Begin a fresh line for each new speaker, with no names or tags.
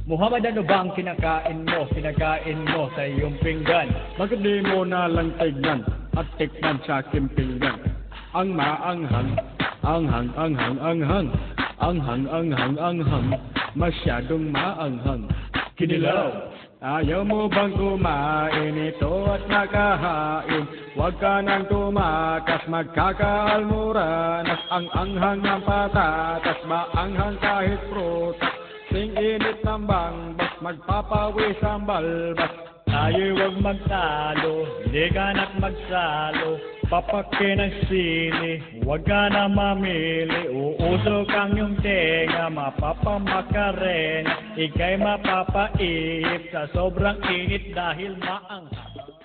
Muhammad, ano ba ang kinakain mo? Kinakain mo sa iyong pinggan.
Bakit di mo na lang tignan at tikman sa aking pinggan? Ang maanghang, anghang, anghang, anghang, anghang, anghang, anghang, masyadong maanghang.
Kinilaw.
Ayaw mo bang kumain ito at nakahain? Huwag ka nang tumakas, magkakaalmuranas. Ang anghang ng patatas, maanghang kahit prutas. Sing init ng bangbas, magpapawis ang balbas.
Tayo huwag magtalo, ligan at magsalo. Papake ng sili, huwag ka na mamili. Uusok ang iyong tenga, mapapamakarena. Ika'y mapapaihip sa sobrang init dahil maanghang.